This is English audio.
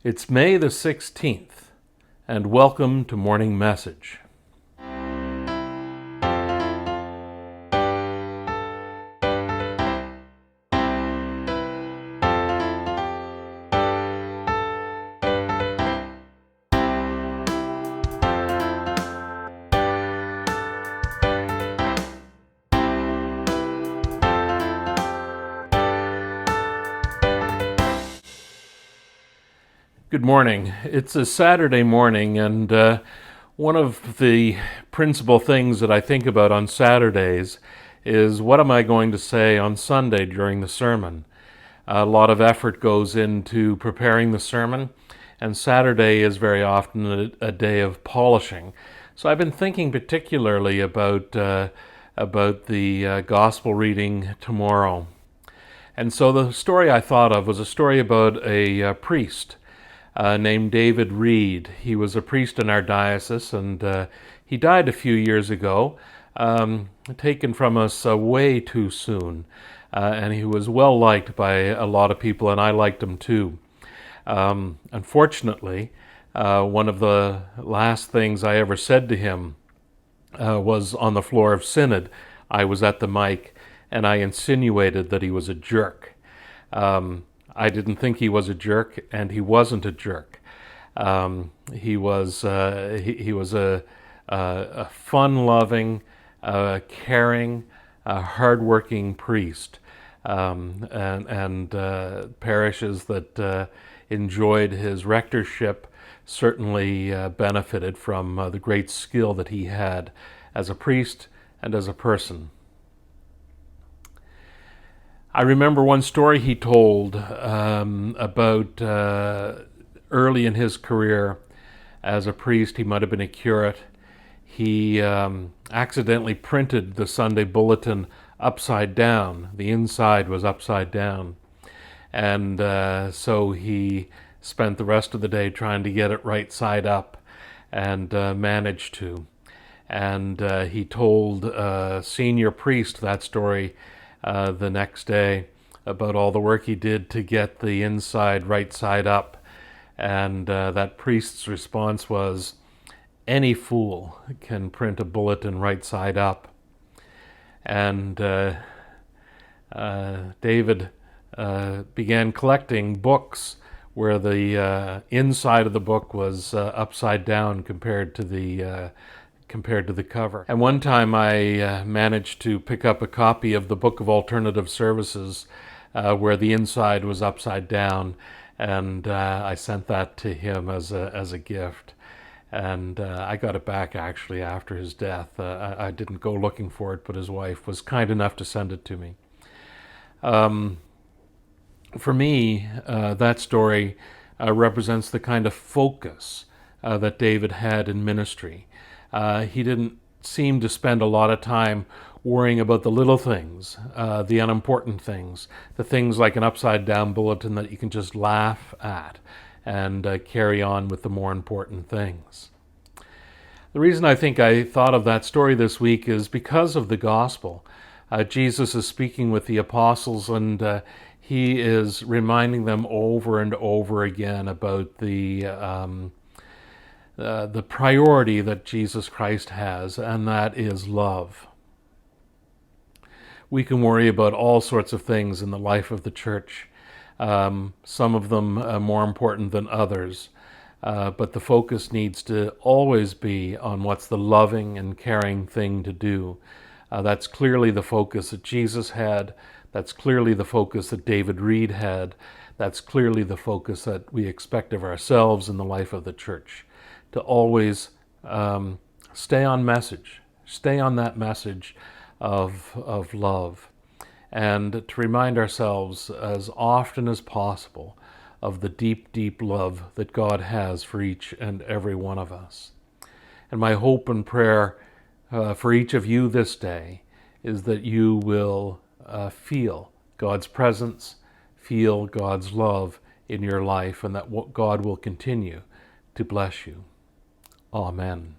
It's May the 16th, and welcome to Morning Message. Good morning. It's a Saturday morning, and one of the principal things that I think about on Saturdays is what am I going to say on Sunday during the sermon? A lot of effort goes into preparing the sermon, and Saturday is very often a day of polishing. So I've been thinking particularly about the gospel reading tomorrow. And so the story I thought of was a story about a priest named David Reed. He was a priest in our diocese, and he died a few years ago, taken from us way too soon. And he was well liked by a lot of people, and I liked him too. Unfortunately, one of the last things I ever said to him was on the floor of Synod. I was at the mic, and I insinuated that he was a jerk. I didn't think he was a jerk, and he wasn't a jerk. He was a fun-loving, caring, hardworking priest, and parishes that enjoyed his rectorship certainly benefited from the great skill that he had as a priest and as a person. I remember one story he told about early in his career as a priest. He might have been a curate. He accidentally printed the Sunday bulletin upside down. The inside was upside down. And so he spent the rest of the day trying to get it right side up, and managed to. And he told a senior priest that story the next day about all the work he did to get the inside right side up. And that priest's response was, "Any fool can print a bulletin right side up." And David began collecting books where the inside of the book was upside down compared to the cover. And one time I managed to pick up a copy of the Book of Alternative Services where the inside was upside down, and I sent that to him as a gift. And I got it back actually after his death. I didn't go looking for it, but his wife was kind enough to send it to me. For me, that story represents the kind of focus that David had in ministry. He didn't seem to spend a lot of time worrying about the little things, the unimportant things, the things like an upside-down bulletin that you can just laugh at and carry on with the more important things. The reason I think I thought of that story this week is because of the gospel. Jesus is speaking with the apostles, and he is reminding them over and over again about the priority that Jesus Christ has, and that is love. We can worry about all sorts of things in the life of the church, some of them more important than others, but the focus needs to always be on what's the loving and caring thing to do. That's clearly the focus that Jesus had. That's clearly the focus that David Reed had. That's clearly the focus that we expect of ourselves in the life of the church. To always stay on message, stay on that message of love, and to remind ourselves as often as possible of the deep, deep love that God has for each and every one of us. And my hope and prayer for each of you this day is that you will feel God's presence, feel God's love in your life, and that God will continue to bless you. Amen.